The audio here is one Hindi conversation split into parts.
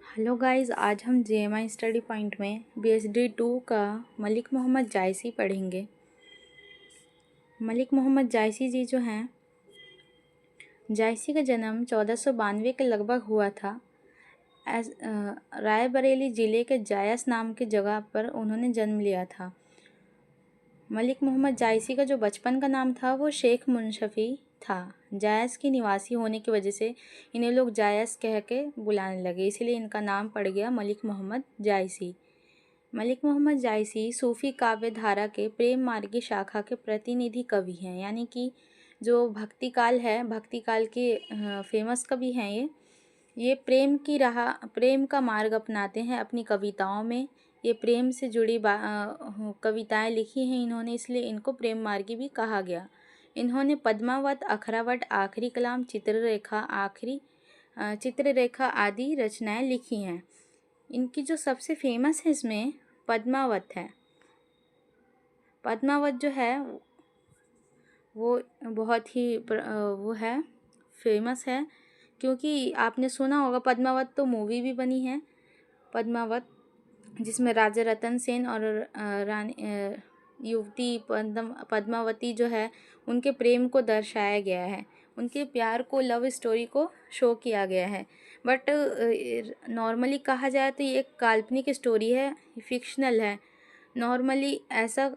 हेलो गाइस, आज हम जेएमआई स्टडी पॉइंट में बीएसडी 2 का मलिक मोहम्मद जायसी पढ़ेंगे। मलिक मोहम्मद जायसी जी जो हैं, जायसी का जन्म 1492 के लगभग हुआ था। रायबरेली ज़िले के जायस नाम की जगह पर उन्होंने जन्म लिया था। मलिक मोहम्मद जायसी का जो बचपन का नाम था वो शेख मुंशफ़ी था। जायस की निवासी होने की वजह से इन्हें लोग जायस कह के बुलाने लगे, इसलिए इनका नाम पड़ गया मलिक मोहम्मद जायसी। मलिक मोहम्मद जायसी सूफ़ी काव्य धारा के प्रेम मार्गी शाखा के प्रतिनिधि कवि हैं, यानी कि जो भक्ति काल है, भक्ति काल के फेमस कवि हैं ये प्रेम का मार्ग अपनाते हैं अपनी कविताओं में। ये प्रेम से जुड़ी कविताएं लिखी हैं इन्होंने, इसलिए इनको प्रेम मार्गी भी कहा गया। इन्होंने पद्मावत, अखरावट, आखिरी कलाम, चित्ररेखा आदि रचनाएं लिखी हैं। इनकी जो सबसे फेमस है इसमें पद्मावत है। पद्मावत जो है वो बहुत ही वो है फेमस है, क्योंकि आपने सुना होगा पद्मावत तो मूवी भी बनी है पद्मावत, जिसमें राजा रतन सेन और रानी युवती पद्मावती जो है उनके प्रेम को दर्शाया गया है, उनके प्यार को, लव स्टोरी को शो किया गया है। बट नॉर्मली कहा जाए तो ये एक काल्पनिक स्टोरी है, फिक्शनल है। नॉर्मली ऐसा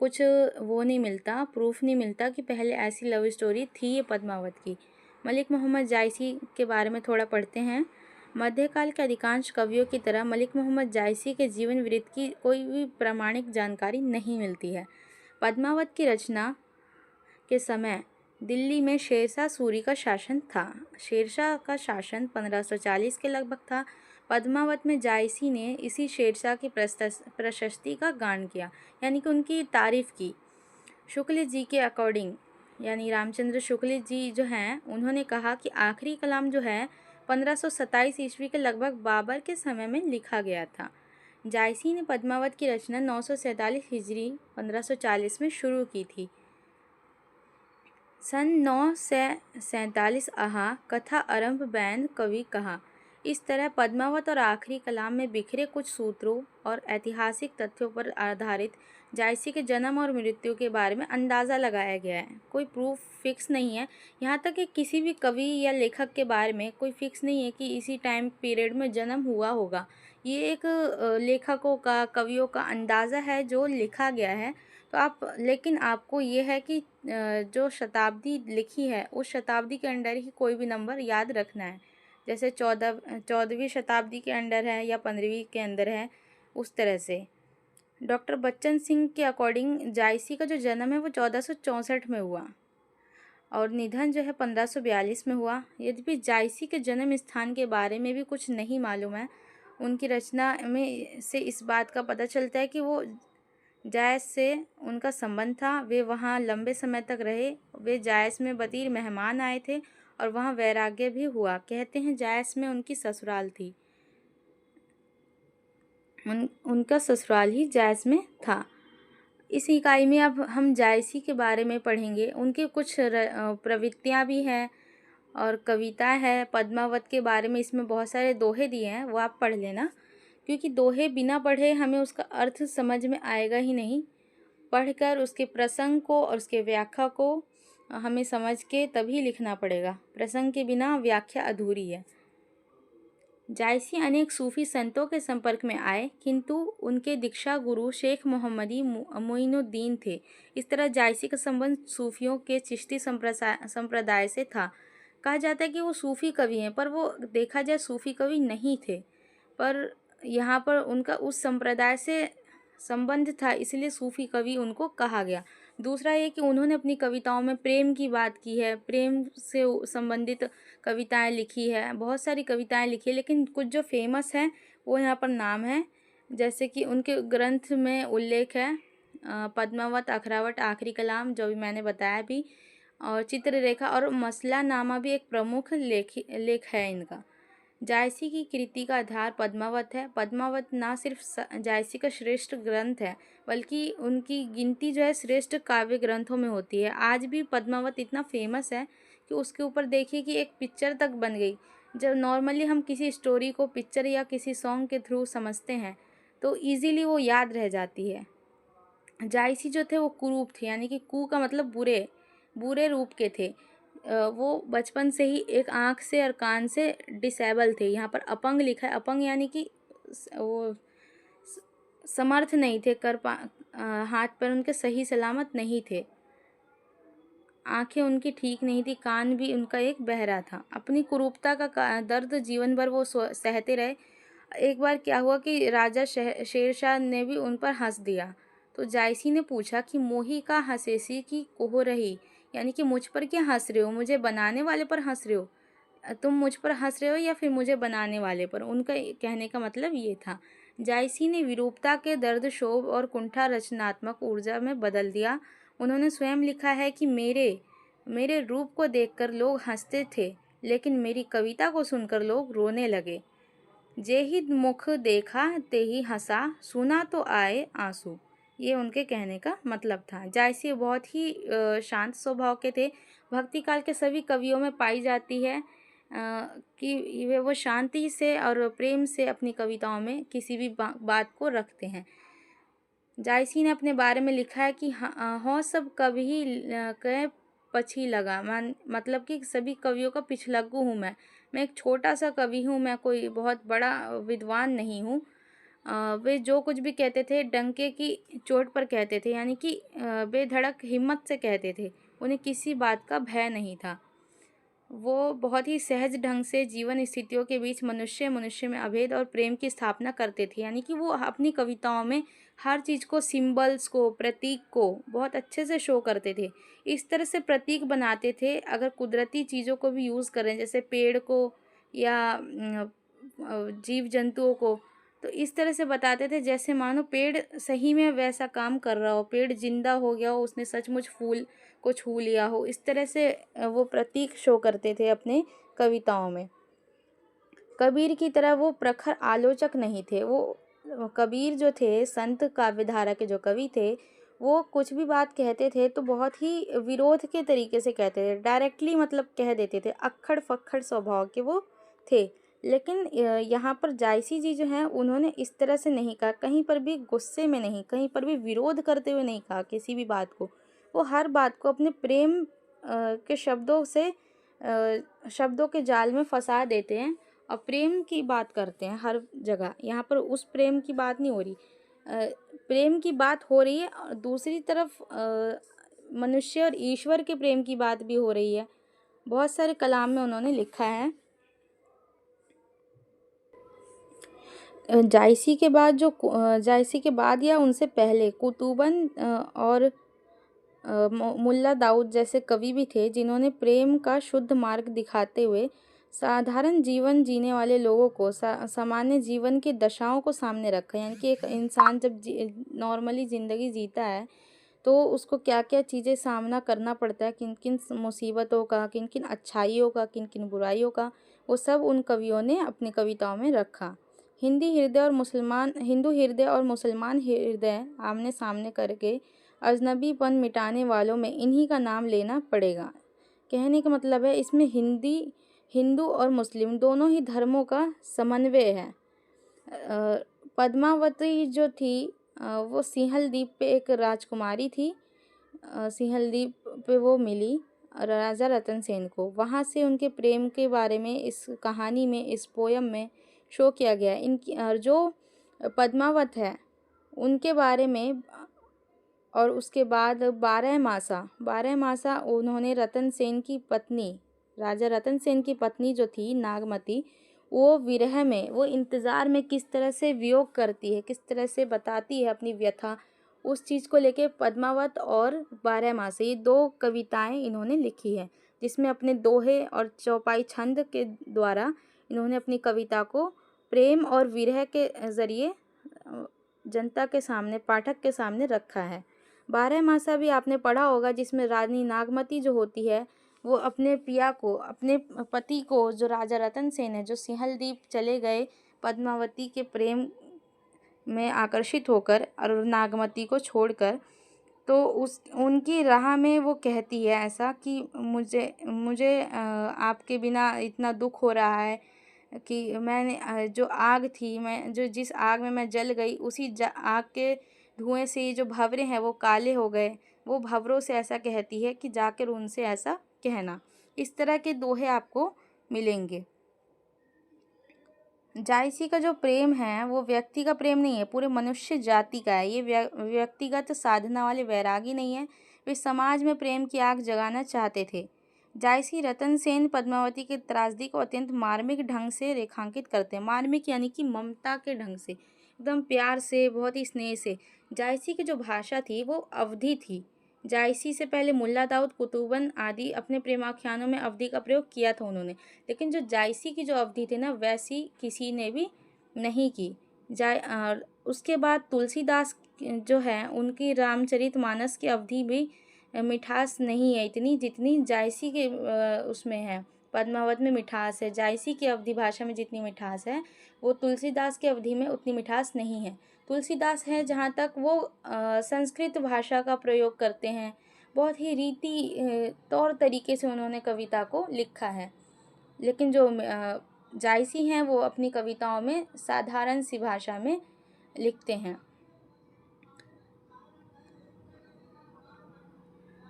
कुछ वो नहीं मिलता, प्रूफ नहीं मिलता कि पहले ऐसी लव स्टोरी थी ये पद्मावत की। मलिक मोहम्मद जायसी के बारे में थोड़ा पढ़ते हैं। मध्यकाल के अधिकांश कवियों की तरह मलिक मोहम्मद जायसी के जीवन वृत्त की कोई भी प्रामाणिक जानकारी नहीं मिलती है। पद्मावत की रचना के समय दिल्ली में शेरशाह सूरी का शासन था। शेरशाह का शासन 1540 के लगभग था। पद्मावत में जायसी ने इसी शेरशाह की प्रशस्ति का गान किया, यानी कि उनकी तारीफ की। शुक्ल जी के अकॉर्डिंग, यानी रामचंद्र शुक्ल जी जो हैं, उन्होंने कहा कि आखिरी कलाम जो है 1527 ईस्वी के लगभग बाबर के समय में लिखा गया था। जायसी ने पद्मावत की रचना 947 हिजरी 1540 में शुरू की थी। सन 947 आहा कथा आरंभ बैन कवि कहा। इस तरह पद्मावत और आखिरी कलाम में बिखरे कुछ सूत्रों और ऐतिहासिक तथ्यों पर आधारित जायसी के जन्म और मृत्यु के बारे में अंदाज़ा लगाया गया है। कोई प्रूफ फिक्स नहीं है, यहाँ तक कि किसी भी कवि या लेखक के बारे में कोई फिक्स नहीं है कि इसी टाइम पीरियड में जन्म हुआ होगा। ये एक लेखकों का, कवियों का अंदाज़ा है जो लिखा गया है। तो लेकिन आपको ये है कि जो शताब्दी लिखी है उस शताब्दी के अंडर ही कोई भी नंबर याद रखना है। जैसे 14वीं शताब्दी के अंडर है या 15वीं के अंदर है, उस तरह से। डॉक्टर बच्चन सिंह के अकॉर्डिंग जायसी का जो जन्म है वो 1464 में हुआ और निधन जो है 1542 में हुआ। यद्यपि जायसी के जन्म स्थान के बारे में भी कुछ नहीं मालूम है। उनकी रचना में से इस बात का पता चलता है कि वो जायस से उनका संबंध था, वे वहाँ लंबे समय तक रहे। वे जायस में बतीर मेहमान आए थे और वहाँ वैराग्य भी हुआ। कहते हैं जायस में उनकी ससुराल थी, उनका ससुराल ही जायस में था। इस इकाई में अब हम जायसी के बारे में पढ़ेंगे। उनके कुछ प्रवृत्तियाँ भी हैं और कविता है। पद्मावत के बारे में इसमें बहुत सारे दोहे दिए हैं, वो आप पढ़ लेना, क्योंकि दोहे बिना पढ़े हमें उसका अर्थ समझ में आएगा ही नहीं। पढ़कर उसके प्रसंग को और उसके व्याख्या को हमें समझ के तभी लिखना पड़ेगा। प्रसंग के बिना व्याख्या अधूरी है। जायसी अनेक सूफ़ी संतों के संपर्क में आए, किंतु उनके दीक्षा गुरु शेख मोहम्मदी मोइनुद्दीन थे। इस तरह जायसी का संबंध सूफियों के चिश्ती संप्रदाय से था। कहा जाता है कि वो सूफ़ी कवि हैं, पर वो देखा जाए सूफ़ी कवि नहीं थे, पर यहाँ पर उनका उस संप्रदाय से संबंध था, इसलिए सूफ़ी कवि उनको कहा गया। दूसरा ये कि उन्होंने अपनी कविताओं में प्रेम की बात की है, प्रेम से संबंधित कविताएं लिखी है, बहुत सारी कविताएं लिखी है, लेकिन कुछ जो फेमस हैं वो यहाँ पर नाम है। जैसे कि उनके ग्रंथ में उल्लेख है पद्मावत, अखरावट, आखिरी कलाम, जो भी मैंने बताया भी, और चित्ररेखा और मसला नामा भी एक प्रमुख लेख है इनका। जायसी की कृति का आधार पद्मावत है। पद्मावत ना सिर्फ जायसी का श्रेष्ठ ग्रंथ है, बल्कि उनकी गिनती जो है श्रेष्ठ काव्य ग्रंथों में होती है। आज भी पद्मावत इतना फेमस है कि उसके ऊपर देखिए कि एक पिक्चर तक बन गई, जब नॉर्मली हम किसी स्टोरी को पिक्चर या किसी सॉन्ग के थ्रू समझते हैं तो इजीली वो याद रह जाती है। जायसी जो थे वो कुरूप थे, यानी कि कु का मतलब बुरे, बुरे रूप के थे। वो बचपन से ही एक आँख से और कान से डिसेबल थे। यहाँ पर अपंग लिखा है, अपंग यानी कि वो समर्थ नहीं थे, हाथ पैर उनके सही सलामत नहीं थे, आंखें उनकी ठीक नहीं थी, कान भी उनका एक बहरा था। अपनी कुरूपता का दर्द जीवन भर वो सहते रहे। एक बार क्या हुआ कि राजा शेरशाह ने भी उन पर हंस दिया। तो जायसी ने पूछा कि मोही का हंसेसी की कोह रही, यानी कि मुझ पर क्या हंस रहे हो, मुझे बनाने वाले पर हंस रहे हो, तुम मुझ पर हंस रहे हो या फिर मुझे बनाने वाले पर। उनका कहने का मतलब ये था। जायसी ने विरूपता के दर्द, शोभ और कुंठा रचनात्मक ऊर्जा में बदल दिया। उन्होंने स्वयं लिखा है कि मेरे रूप को देखकर लोग हंसते थे, लेकिन मेरी कविता को सुनकर लोग रोने लगे। जे ही मुख देखा ते ही हंसा, सुना तो आए आंसू। ये उनके कहने का मतलब था। जायसी बहुत ही शांत स्वभाव के थे। भक्ति काल के सभी कवियों में पाई जाती है कि वे वो शांति से और प्रेम से अपनी कविताओं में किसी भी बात को रखते हैं। जायसी ने अपने बारे में लिखा है कि हाँ सब कवि कह पछी लगा, मतलब कि सभी कवियों का पिछलग्गू हूँ मैं एक छोटा सा कवि हूँ, मैं कोई बहुत बड़ा विद्वान नहीं हूँ। वे जो कुछ भी कहते थे डंके की चोट पर कहते थे, यानी कि बेधड़क हिम्मत से कहते थे, उन्हें किसी बात का भय नहीं था। वो बहुत ही सहज ढंग से जीवन स्थितियों के बीच मनुष्य में अभेद और प्रेम की स्थापना करते थे, यानी कि वो अपनी कविताओं में हर चीज़ को, सिंबल्स को, प्रतीक को बहुत अच्छे से शो करते थे। इस तरह से प्रतीक बनाते थे, अगर कुदरती चीज़ों को भी यूज़ करें जैसे पेड़ को या जीव जंतुओं को, तो इस तरह से बताते थे जैसे मानो पेड़ सही में वैसा काम कर रहा हो, पेड़ जिंदा हो गया हो, उसने सचमुच फूल को छू लिया हो। इस तरह से वो प्रतीक शो करते थे अपने कविताओं में। कबीर की तरह वो प्रखर आलोचक नहीं थे। वो कबीर जो थे, संत काव्यधारा के जो कवि थे, वो कुछ भी बात कहते थे तो बहुत ही विरोध के तरीके से कहते थे, डायरेक्टली मतलब कह देते थे, अक्खड़ फक्खड़ स्वभाव के वो थे। लेकिन यहाँ पर जायसी जी जो हैं उन्होंने इस तरह से नहीं कहा, कहीं पर भी गुस्से में नहीं, कहीं पर भी विरोध करते हुए नहीं कहा किसी भी बात को। वो हर बात को अपने प्रेम के शब्दों से शब्दों के जाल में फंसा देते हैं और प्रेम की बात करते हैं हर जगह। यहाँ पर उस प्रेम की बात नहीं हो रही, प्रेम की बात हो रही है, और दूसरी तरफ मनुष्य और ईश्वर के प्रेम की बात भी हो रही है। बहुत सारे कलाम में उन्होंने लिखा है। जायसी के बाद या उनसे पहले कुतुबन और मुल्ला दाऊद जैसे कवि भी थे, जिन्होंने प्रेम का शुद्ध मार्ग दिखाते हुए साधारण जीवन जीने वाले लोगों को सामान्य जीवन की दशाओं को सामने रखा। यानी कि एक इंसान जब नॉर्मली ज़िंदगी जीता है तो उसको क्या क्या चीज़ें सामना करना पड़ता है, किन किन मुसीबतों का, किन किन अच्छाइयों का, किन किन बुराइयों का, वो सब उन कवियों ने अपनी कविताओं में रखा। हिंदू हृदय और मुसलमान हृदय आमने सामने करके अजनबीपन मिटाने वालों में इन्हीं का नाम लेना पड़ेगा। कहने का मतलब है इसमें हिंदू और मुस्लिम दोनों ही धर्मों का समन्वय है। पद्मावती जो थी वो सिंहल द्वीप पे एक राजकुमारी थी। सिंहल द्वीप पे वो मिली राजा रतन सेन को। वहाँ से उनके प्रेम के बारे में इस कहानी में, इस पोयम में शो किया गया है। इनकी जो पद्मावत है उनके बारे में, और उसके बाद 12 मासा उन्होंने रतन सेन की पत्नी, राजा रतन सेन की पत्नी जो थी नागमती, वो विरह में, वो इंतज़ार में किस तरह से वियोग करती है, किस तरह से बताती है अपनी व्यथा, उस चीज़ को लेके पद्मावत और 12 मासा, ये 2 कविताएं इन्होंने लिखी है, जिसमें अपने दोहे और चौपाई छंद के द्वारा इन्होंने अपनी कविता को प्रेम और विरह के ज़रिए जनता के सामने, पाठक के सामने रखा है। 12 मासा भी आपने पढ़ा होगा, जिसमें रानी नागमती जो होती है वो अपने पिया को, अपने पति को, जो राजा रतन सेन है, जो सिंहल द्वीप चले गए पद्मावती के प्रेम में आकर्षित होकर और नागमती को छोड़कर, तो उस उनकी राह में वो कहती है ऐसा कि मुझे मुझे आपके बिना इतना दुख हो रहा है कि मैंने जो आग थी, मैं जो जिस आग में मैं जल गई, उसी आग के धुएं से ये जो भंवरे हैं वो काले हो गए। वो भंवरों से ऐसा कहती है कि जाकर उनसे ऐसा कहना। इस तरह के दोहे आपको मिलेंगे। जायसी का जो प्रेम है वो व्यक्ति का प्रेम नहीं है, पूरे मनुष्य जाति का है। ये व्यक्तिगत साधना वाले वैरागी नहीं है, वे समाज में प्रेम की आग जगाना चाहते थे। जायसी रतन सेन पद्मावती की त्रासदी को अत्यंत मार्मिक ढंग से रेखांकित करते हैं। मार्मिक यानी कि ममता के ढंग से, एकदम प्यार से, बहुत ही स्नेह से। जायसी की जो भाषा थी वो अवधी थी। जायसी से पहले मुल्ला दाऊद कुतुबन आदि अपने प्रेमाख्यानों में अवधी का प्रयोग किया था उन्होंने, लेकिन जो जायसी की जो अवधी थी ना, वैसी किसी ने भी नहीं की। उसके बाद तुलसीदास जो है, उनकी रामचरितमानस की अवधि भी मिठास नहीं है इतनी जितनी जायसी के उसमें है। पद्मावत में मिठास है। जायसी की अवधी भाषा में जितनी मिठास है, वो तुलसीदास की अवधि में उतनी मिठास नहीं है। तुलसीदास है जहाँ तक वो संस्कृत भाषा का प्रयोग करते हैं, बहुत ही रीति तौर तरीके से उन्होंने कविता को लिखा है। लेकिन जो जायसी हैं वो अपनी कविताओं में साधारण सी भाषा में लिखते हैं।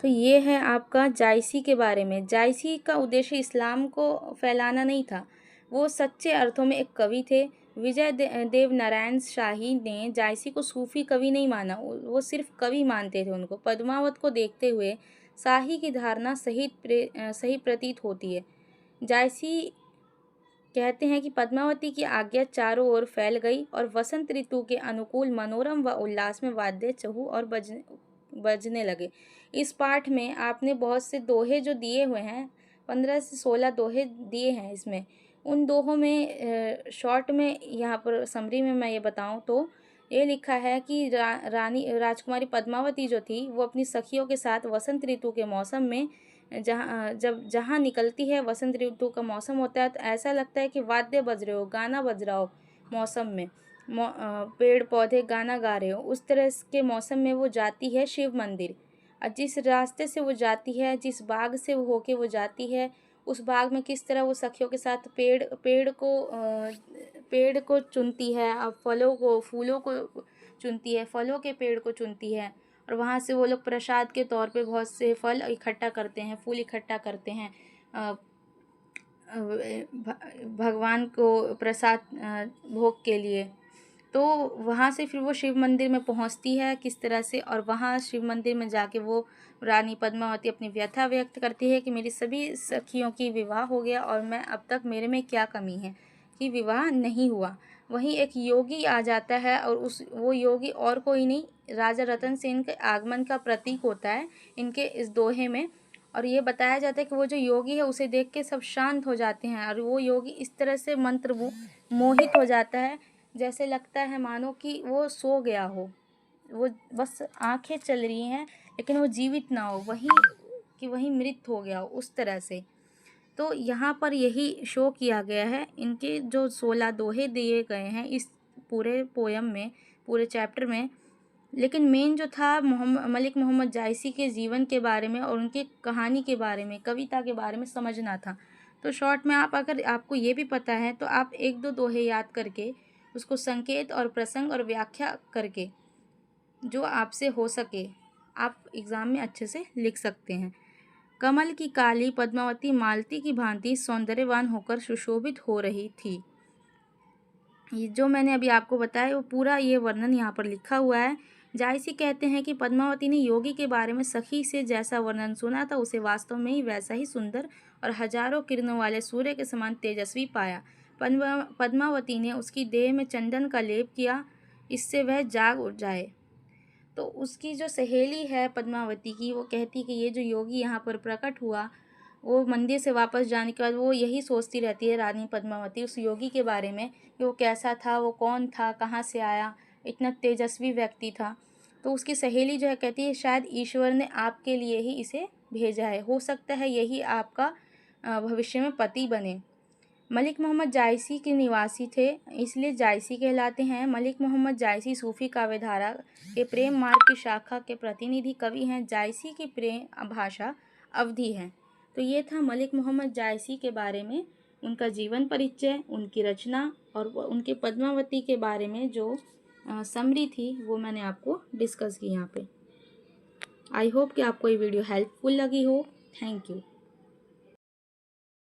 तो ये है आपका जायसी के बारे में। जायसी का उद्देश्य इस्लाम को फैलाना नहीं था, वो सच्चे अर्थों में एक कवि थे। विजय देव नारायण शाही ने जायसी को सूफी कवि नहीं माना, वो सिर्फ कवि मानते थे उनको। पद्मावत को देखते हुए शाही की धारणा सही प्रतीत होती है। जायसी कहते हैं कि पद्मावती की आज्ञा चारों ओर फैल गई और वसंत ऋतु के अनुकूल मनोरम व उल्लास में वाद्य चहु और बजने लगे। इस पाठ में आपने बहुत से दोहे जो दिए हुए हैं, 15 से 16 दोहे दिए हैं इसमें। उन दोहों में शॉर्ट में यहाँ पर समरी में मैं ये बताऊँ तो ये लिखा है कि रानी राजकुमारी पद्मावती जो थी वो अपनी सखियों के साथ वसंत ऋतु के मौसम में जहाँ निकलती है, वसंत ऋतु का मौसम होता है, तो ऐसा लगता है कि वाद्य बज रहे हो, गाना बज रहा हो मौसम में, पेड़ पौधे गाना गा रहे हो। उस तरह के मौसम में वो जाती है शिव मंदिर। और जिस रास्ते से वो जाती है, जिस बाग से वो होके वो जाती है, उस बाग में किस तरह वो सखियों के साथ पेड़ को चुनती है और फूलों को चुनती है, फलों के पेड़ को चुनती है। और वहाँ से वो लोग प्रसाद के तौर पे बहुत से फल इकट्ठा करते हैं, फूल इकट्ठा करते हैं भगवान को प्रसाद भोग के लिए। तो वहाँ से फिर वो शिव मंदिर में पहुँचती है किस तरह से, और वहाँ शिव मंदिर में जाके वो रानी पद्मावती अपनी व्यथा व्यक्त करती है कि मेरी सभी सखियों की विवाह हो गया और मैं अब तक मेरे में क्या कमी है कि विवाह नहीं हुआ। वहीं एक योगी आ जाता है और वो योगी और कोई नहीं, राजा रतन सेन के आगमन का प्रतीक होता है इनके इस दोहे में। और ये बताया जाता है कि वो जो योगी है उसे देख के सब शांत हो जाते हैं, और वो योगी इस तरह से मंत्र मोहित हो जाता है जैसे लगता है मानो कि वो सो गया हो, वो बस आंखें चल रही हैं लेकिन वो जीवित ना हो, वही मृत हो गया हो, उस तरह से। तो यहाँ पर यही शो किया गया है। इनके जो 16 दोहे दिए गए हैं इस पूरे पोयम में, पूरे चैप्टर में। लेकिन मेन जो था मलिक मोहम्मद जायसी के जीवन के बारे में और उनकी कहानी के बारे में, कविता के बारे में समझना था। तो शॉर्ट में अगर आपको ये भी पता है तो आप एक दो दोहे याद करके उसको संकेत और प्रसंग और व्याख्या करके जो आपसे हो सके आप एग्ज़ाम में अच्छे से लिख सकते हैं। कमल की काली पद्मावती मालती की भांति सौंदर्यवान होकर सुशोभित हो रही थी। ये जो मैंने अभी आपको बताया वो पूरा ये वर्णन यहाँ पर लिखा हुआ है। जायसी कहते हैं कि पद्मावती ने योगी के बारे में सखी से जैसा वर्णन सुना था उसे वास्तव में ही वैसा ही सुंदर और हजारों किरणों वाले सूर्य के समान तेजस्वी पाया। पद्मावती ने उसकी देह में चंदन का लेप किया, इससे वह जाग उठ जाए। तो उसकी जो सहेली है पद्मावती की, वो कहती कि ये जो योगी यहाँ पर प्रकट हुआ, वो मंदिर से वापस जाने के बाद वो यही सोचती रहती है रानी पद्मावती उस योगी के बारे में कि वो कैसा था, वो कौन था, कहाँ से आया, इतना तेजस्वी व्यक्ति था। तो उसकी सहेली जो है कहती है शायद ईश्वर ने आपके लिए ही इसे भेजा है, हो सकता है यही आपका भविष्य में पति बने। मलिक मोहम्मद जायसी के निवासी थे, इसलिए जायसी कहलाते हैं। मलिक मोहम्मद जायसी सूफी काव्यधारा के प्रेम मार्ग की शाखा के प्रतिनिधि कवि हैं। जायसी की प्रेम भाषा अवधी है। तो ये था मलिक मोहम्मद जायसी के बारे में, उनका जीवन परिचय, उनकी रचना और उनके पद्मावती के बारे में जो समरी थी वो मैंने आपको डिस्कस की यहाँ पे। आई होप कि आपको ये वीडियो हेल्पफुल लगी हो। Thank you.